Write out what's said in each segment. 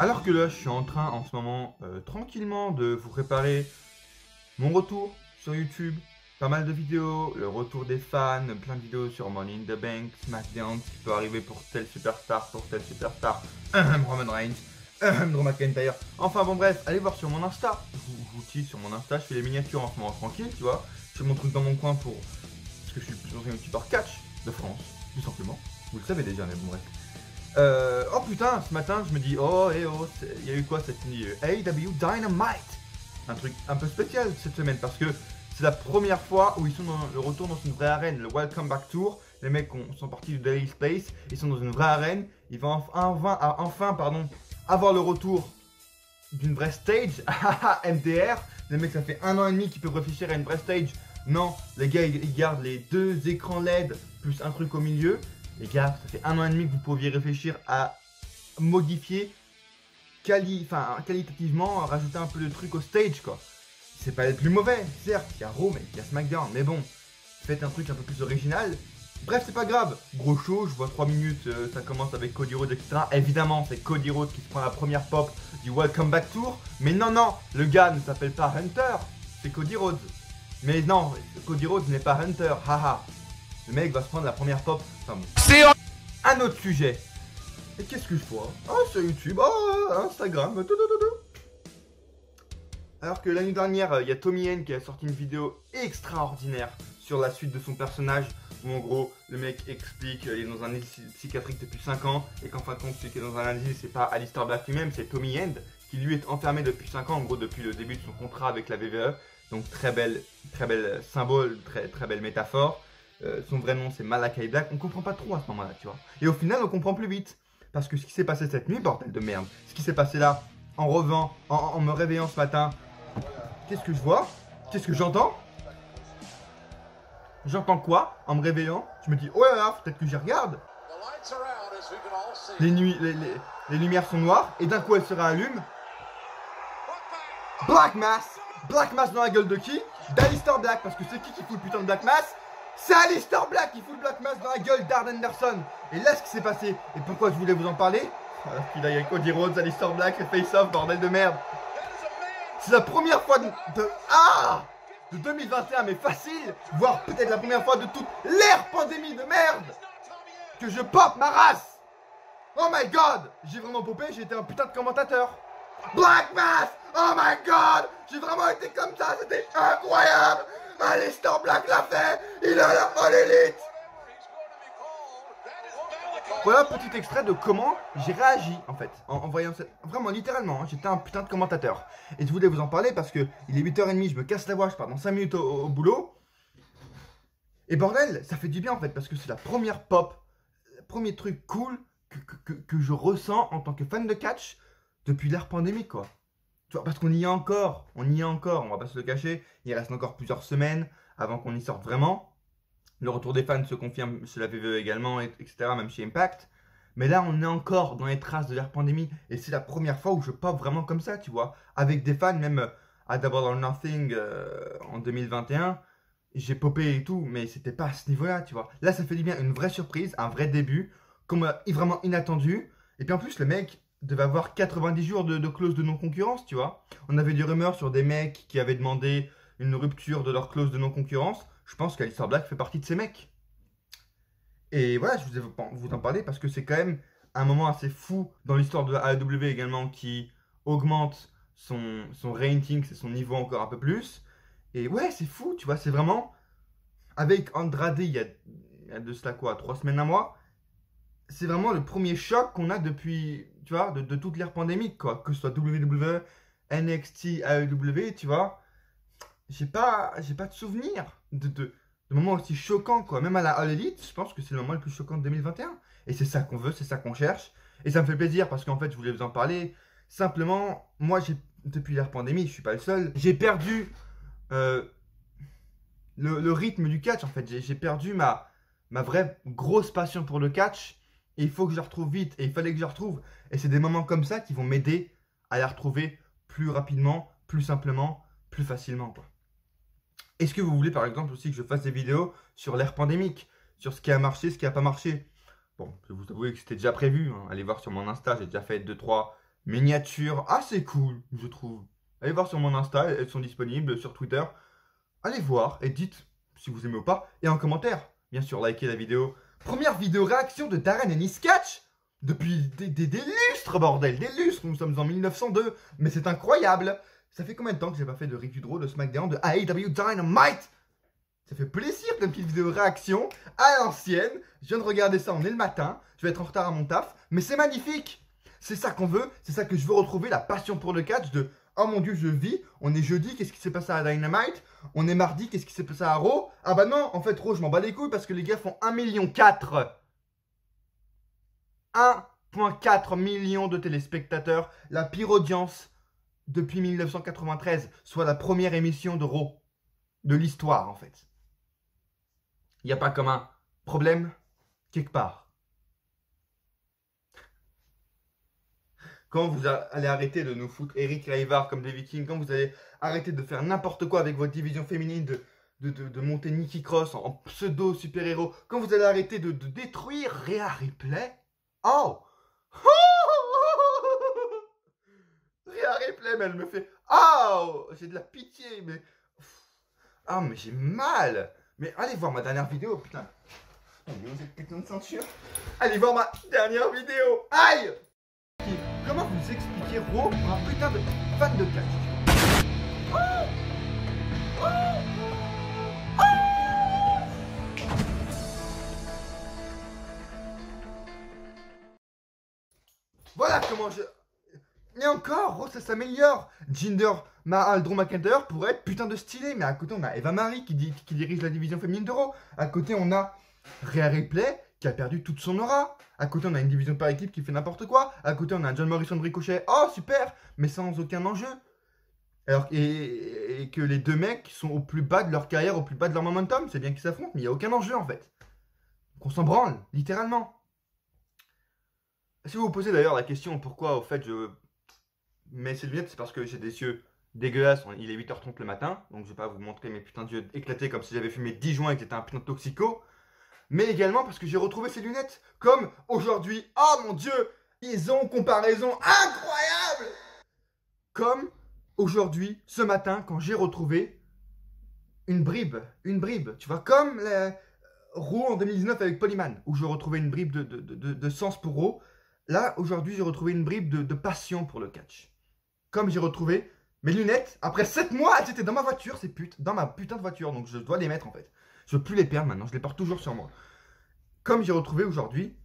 Alors que là, je suis en train en ce moment tranquillement de vous préparer mon retour sur YouTube. Pas mal de vidéos, le retour des fans, plein de vidéos sur Money in the Bank, SmackDown, ce qui peut arriver pour telle superstar, Roman Reigns, Drew McIntyre. Enfin bon bref, allez voir sur mon Insta. Je vous tease sur mon Insta, je fais les miniatures en ce moment tranquille, tu vois. Je fais mon truc dans mon coin parce que je suis le plus ancien youtubeur catch de France, tout simplement. Vous le savez déjà, mais bon bref. Oh putain, ce matin je me dis, il y a eu quoi cette nuit AEW Dynamite. Un truc un peu spécial cette semaine parce que c'est la première fois où ils sont dans le retour dans une vraie arène, le Welcome Back Tour. Les mecs sont partis du Daily's Place, ils sont dans une vraie arène. Ils vont enfin avoir le retour d'une vraie stage, MDR. Les mecs, ça fait 1 an et demi qu'ils peuvent réfléchir à une vraie stage. Non, les gars, ils gardent les 2 écrans LED plus un truc au milieu. Les gars, ça fait 1 an et demi que vous pouviez réfléchir à modifier qualitativement, rajouter un peu de trucs au stage, quoi. C'est pas le plus mauvais, certes, il y a Raw, mais il y a SmackDown, mais bon, faites un truc un peu plus original. Bref, c'est pas grave. Gros show, je vois 3 minutes, ça commence avec Cody Rhodes, etc. Évidemment, c'est Cody Rhodes qui se prend la première pop du Welcome Back Tour. Mais non, le gars ne s'appelle pas Hunter, c'est Cody Rhodes. Mais non, Cody Rhodes n'est pas Hunter, haha. Le mec va se prendre la première pop, enfin bon. C'est un autre sujet. Et qu'est-ce que je vois? Oh, sur YouTube, oh, Instagram, tout. Alors que l'année dernière, il y a Tommy End qui a sorti une vidéo extraordinaire sur la suite de son personnage, où en gros, le mec explique qu'il est dans un asile psychiatrique depuis 5 ans, et qu'en fin de compte, celui qui est dans un asile, c'est pas Aleister Black lui-même, c'est Tommy End, qui lui est enfermé depuis 5 ans, en gros, depuis le début de son contrat avec la WWE. Donc très belle symbole, très belle métaphore. Son vrai nom, c'est Malakai Black. On comprend pas trop à ce moment-là, tu vois. Et au final, on comprend plus vite. Parce que ce qui s'est passé cette nuit, bordel de merde, ce qui s'est passé là, en me réveillant ce matin, qu'est-ce que je vois? Qu'est-ce que j'entends? J'entends quoi en me réveillant? Je me dis, oh là là, peut-être que j'y regarde. Les lumières sont noires et d'un coup elles se rallument. Black Mass dans la gueule de qui? D'Aleister Black, parce que c'est qui fout le putain de Black Mass? C'est Aleister Black qui fout le Black Mass dans la gueule d'Arn Anderson. Et là, ce qui s'est passé, et pourquoi je voulais vous en parler? Parce qu'il y a Cody Rhodes, Aleister Black, et face-off, bordel de merde. C'est la première fois de 2021, mais facile, voire peut-être la première fois de toute l'ère pandémie de merde, que je pop ma race. Oh my god, j'ai vraiment popé, j'ai été un putain de commentateur. Black Mass, oh my god, j'ai vraiment été comme ça, c'était incroyable. Aleister Black l'a fait, il a la folle élite. Voilà un petit extrait de comment j'ai réagi en fait, en voyant ça, vraiment littéralement, hein, j'étais un putain de commentateur. Et je voulais vous en parler parce que il est 8h30, je me casse la voix, je pars dans 5 minutes au boulot. Et bordel, ça fait du bien en fait, parce que c'est la première pop, le premier truc cool que je ressens en tant que fan de catch depuis l'ère pandémique, quoi. Tu vois, parce qu'on y est encore, on va pas se le cacher, il reste encore plusieurs semaines avant qu'on y sorte vraiment. Le retour des fans se confirme chez la WWE également, etc., même chez Impact. Mais là, on est encore dans les traces de l'ère pandémie. Et c'est la première fois où je pop vraiment comme ça, tu vois. Avec des fans, même à Double or Nothing en 2021, j'ai popé et tout, mais c'était pas à ce niveau-là, tu vois. Là, ça fait du bien, une vraie surprise, un vrai début, comme vraiment inattendu. Et puis en plus, le mec devait avoir 90 jours de clause de non-concurrence, tu vois. On avait des rumeurs sur des mecs qui avaient demandé une rupture de leur clause de non-concurrence. Je pense qu'Aleister Black fait partie de ces mecs. Et voilà, je voulais vous en parler parce que c'est quand même un moment assez fou dans l'histoire de la AEW également qui augmente son rating, c'est son niveau encore un peu plus. Et ouais, c'est fou, tu vois, c'est vraiment... Avec Andrade, il y a de cela quoi, 3 semaines, un mois, c'est vraiment le premier choc qu'on a depuis, tu vois, de toute l'ère pandémique, quoi. Que ce soit WWE, NXT, AEW, tu vois. J'ai pas de souvenir de moments aussi choquants, quoi. Même à la All Elite, je pense que c'est le moment le plus choquant de 2021. Et c'est ça qu'on veut, c'est ça qu'on cherche. Et ça me fait plaisir parce qu'en fait, je voulais vous en parler. Simplement, moi, depuis l'ère pandémie, je suis pas le seul. J'ai perdu le rythme du catch, en fait. J'ai perdu ma vraie grosse passion pour le catch. Et il faut que je la retrouve vite. Et il fallait que je la retrouve. Et c'est des moments comme ça qui vont m'aider à la retrouver plus rapidement, plus simplement, plus facilement, quoi. Est-ce que vous voulez par exemple aussi que je fasse des vidéos sur l'ère pandémique, sur ce qui a marché, ce qui n'a pas marché? Bon, je vais vous avouer que c'était déjà prévu, hein. Allez voir sur mon Insta, j'ai déjà fait 2-3 miniatures assez cool, je trouve. Allez voir sur mon Insta, elles sont disponibles sur Twitter. Allez voir et dites si vous aimez ou pas. Et en commentaire, bien sûr, likez la vidéo. Première vidéo réaction de Darren et Niskatch depuis des lustres, bordel, des lustres. Nous sommes en 1902, mais c'est incroyable. Ça fait combien de temps que j'ai pas fait de Rick Udro, de SmackDown, de AEW Dynamite? Ça fait plaisir, plein de petites vidéos réaction à l'ancienne. Je viens de regarder ça, on est le matin. Je vais être en retard à mon taf, mais c'est magnifique. C'est ça qu'on veut, c'est ça que je veux retrouver, la passion pour le catch de oh mon dieu, je vis. On est jeudi, qu'est-ce qui s'est passé à Dynamite? On est mardi, qu'est-ce qui s'est passé à Raw? Ah bah non, en fait, Raw, je m'en bats les couilles parce que les gars font 1,4 million. 1,4 million de téléspectateurs, la pire audience depuis 1993, soit la première émission de Raw de l'histoire en fait. Il n'y a pas comme un problème quelque part. Quand vous allez arrêter de nous foutre Eric Raivard comme des Vikings, quand vous allez arrêter de faire n'importe quoi avec votre division féminine, de monter Nikki Cross en pseudo super-héros, quand vous allez arrêter de détruire Rhea Ripley, oh Rhea Ripley, mais elle me fait oh j'ai de la pitié, mais ah mais j'ai mal. Mais allez voir ma dernière vidéo, putain. Cette putain de ceinture. Allez voir ma dernière vidéo. Aïe. Comment vous expliquez Raw pour un putain de fan de catch? Voilà comment je... Et encore, Raw ça s'améliore. Jinder Drew McIntyre pourrait être putain de stylé. Mais à côté on a Eva Marie qui dirige la division féminine de Raw. À côté on a Rhea Ripley qui a perdu toute son aura. À côté on a une division par équipe qui fait n'importe quoi. À côté on a un John Morrison de Ricochet. Oh super, mais sans aucun enjeu. Alors et que les deux mecs sont au plus bas de leur carrière, au plus bas de leur momentum. C'est bien qu'ils s'affrontent, mais il n'y a aucun enjeu en fait. Donc on s'en branle, littéralement. Si vous vous posez d'ailleurs la question pourquoi au fait je mets ces lunettes, c'est parce que j'ai des yeux dégueulasses. Il est 8h30 le matin, donc je vais pas vous montrer mes putains d'yeux éclatés comme si j'avais fumé 10 joints et que j'étais un putain de toxico. Mais également parce que j'ai retrouvé ces lunettes, comme aujourd'hui. Oh mon dieu, ils ont comparaison incroyable. Comme aujourd'hui, ce matin, quand j'ai retrouvé une bribe, tu vois, comme Raw en 2019 avec Polyman, où je retrouvais une bribe de sens pour Raw. Là, aujourd'hui, j'ai retrouvé une bribe de passion pour le catch. Comme j'ai retrouvé mes lunettes, après 7 mois, elles étaient dans ma voiture, ces putes, dans ma putain de voiture, donc je dois les mettre en fait. Je veux plus les perdre maintenant, je les porte toujours sur moi. Comme j'ai retrouvé aujourd'hui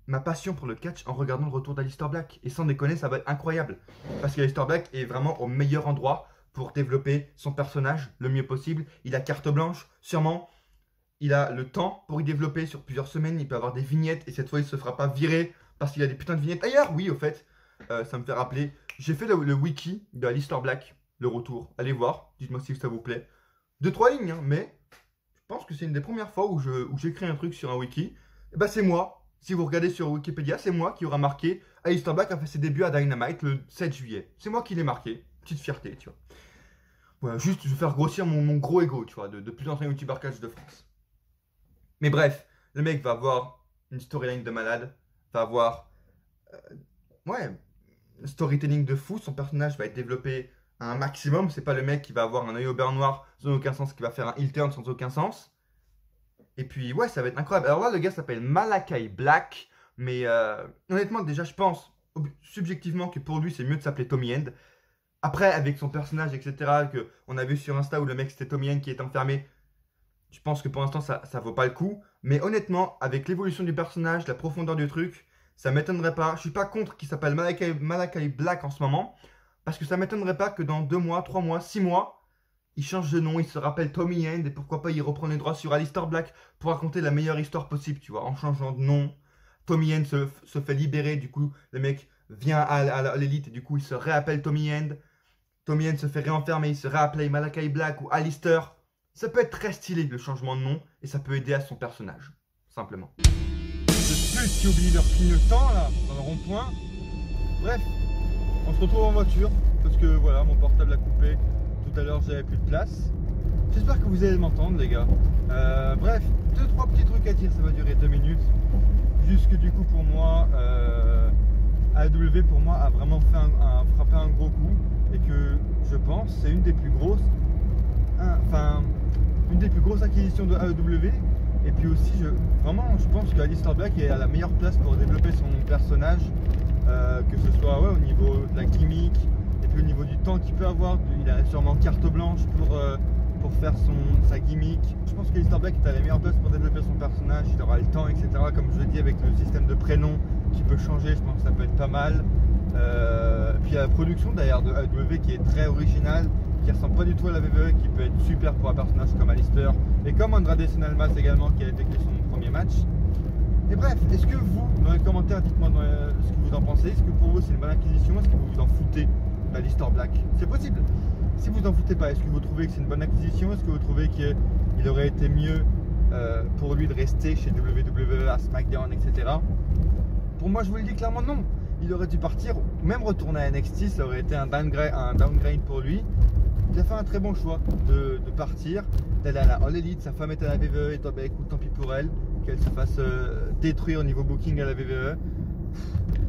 ma passion pour le catch en regardant le retour d'Aleister Black. Et sans déconner, ça va être incroyable. Parce qu'Aleister Black est vraiment au meilleur endroit pour développer son personnage le mieux possible. Il a carte blanche, sûrement. Il a le temps pour y développer sur plusieurs semaines. Il peut avoir des vignettes et cette fois, il se fera pas virer parce qu'il a des putains de vignettes. D'ailleurs, oui, au fait, ça me fait rappeler. J'ai fait le wiki de Aleister Black, le retour. Allez voir, dites-moi si ça vous plaît. 2-3 lignes, hein, mais je pense que c'est une des premières fois où j'écris un truc sur un wiki. Et bah, c'est moi. Si vous regardez sur Wikipédia, c'est moi qui aura marqué Aleister Black a fait ses débuts à Dynamite le 7 juillet. C'est moi qui l'ai marqué. Petite fierté, tu vois. Voilà, juste je vais faire grossir mon gros ego, tu vois, de plus ancien youtubeur catch de France. Mais bref, le mec va avoir une storyline de malade, va avoir storytelling de fou, son personnage va être développé à un maximum. C'est pas le mec qui va avoir un œil au beurre noir sans aucun sens, qui va faire un heel turn sans aucun sens. Et puis ouais, ça va être incroyable. Alors là, le gars s'appelle Malakai Black, mais honnêtement, déjà, je pense subjectivement que pour lui, c'est mieux de s'appeler Tommy End. Après, avec son personnage, etc., qu'on a vu sur Insta où le mec c'était Tommy End qui est enfermé, je pense que pour l'instant, ça vaut pas le coup. Mais honnêtement, avec l'évolution du personnage, la profondeur du truc, ça m'étonnerait pas. Je suis pas contre qu'il s'appelle Malakai Black en ce moment, parce que ça m'étonnerait pas que dans 2 mois, 3 mois, 6 mois, il change de nom, il se rappelle Tommy End, et pourquoi pas il reprend les droits sur Aleister Black pour raconter la meilleure histoire possible, tu vois, en changeant de nom. Tommy End se fait libérer, du coup, le mec vient à l'élite, et du coup, il se réappelle Tommy End. Tommy End se fait réenfermer, il se réappelle Malakai Black ou Aleister. Ça peut être très stylé, le changement de nom, et ça peut aider à son personnage, simplement. De plus qui oublient leur clignotant, là, dans le rond-point. Bref, on se retrouve en voiture, parce que, voilà, mon portable a coupé. Tout à l'heure j'avais plus de place. J'espère que vous allez m'entendre les gars. Bref, 2-3 petits trucs à dire, ça va durer 2 minutes. Juste que du coup pour moi, AEW pour moi a vraiment frappé un gros coup et que je pense c'est une des plus grosses acquisitions de AEW. Et puis aussi je pense qu'Aleister Black est à la meilleure place pour développer son personnage, que ce soit au niveau de la gimmick et puis au niveau du temps qu'il peut avoir. Il a sûrement carte blanche pour faire sa gimmick. Je pense qu'Aleister Black est à la meilleure place pour développer son personnage, il aura le temps, etc. Comme je le dis, avec le système de prénom qui peut changer, je pense que ça peut être pas mal. Puis il y a la production d'ailleurs de AEW qui est très originale, qui ressemble pas du tout à la WWE, qui peut être super pour un personnage comme Aleister et comme Andrade Cien Almas également, qui a effectué son premier match. Et bref, est-ce que vous, dans les commentaires, dites-moi ce que vous en pensez. Est-ce que pour vous c'est une bonne acquisition? Est-ce que vous vous en foutez d'Aleister Black? C'est possible. Si vous en foutez pas, est-ce que vous trouvez que c'est une bonne acquisition? Est-ce que vous trouvez qu'il aurait été mieux pour lui de rester chez WWE, à SmackDown, etc. Pour moi, je vous le dis clairement, non. Il aurait dû partir, même retourner à NXT, ça aurait été un downgrade pour lui. Il a fait un très bon choix de partir, d'aller à la All Elite. Sa femme est à la WWE et toi, bah écoute, tant pis pour elle, qu'elle se fasse détruire au niveau booking à la WWE.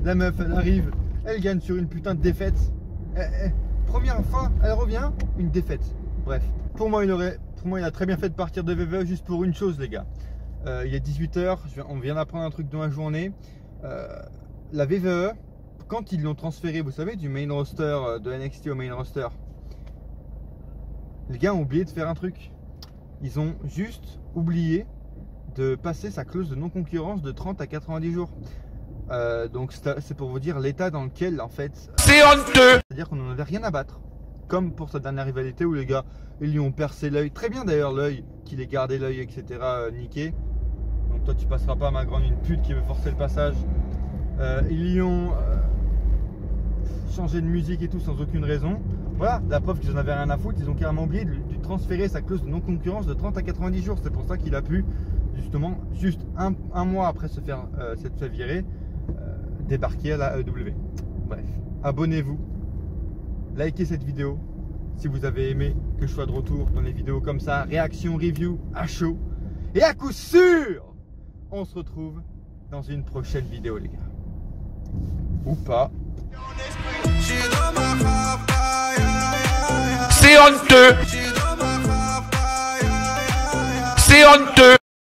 La meuf, elle arrive, elle gagne sur une putain de défaite. Première fois, elle revient, une défaite. Bref, pour moi, il a très bien fait de partir de WWE juste pour une chose, les gars. Il est 18 h, on vient d'apprendre un truc dans la journée. La WWE, quand ils l'ont transféré, vous savez, du main roster de NXT au main roster, les gars ont oublié de faire un truc. Ils ont juste oublié de passer sa clause de non-concurrence de 30 à 90 jours. Donc c'est pour vous dire l'état dans lequel en fait c'est honteux. C'est-à-dire qu'on n'en avait rien à battre. Comme pour sa dernière rivalité où les gars ils lui ont percé l'œil. Très bien d'ailleurs l'œil, qu'il ait gardé l'œil, etc. Niqué. Donc toi tu passeras pas, ma grande, une pute qui veut forcer le passage. Ils lui ont changé de musique et tout sans aucune raison. Voilà, la preuve qu'ils en avaient rien à foutre. Ils ont carrément oublié de transférer sa clause de non-concurrence de 30 à 90 jours. C'est pour ça qu'il a pu justement, juste un mois après s'être fait virer, débarquer à la AEW. Bref, abonnez-vous, likez cette vidéo si vous avez aimé que je sois de retour dans les vidéos comme ça, réaction, review à chaud. Et à coup sûr, on se retrouve dans une prochaine vidéo, les gars. Ou pas. C'est honteux. C'est honteux.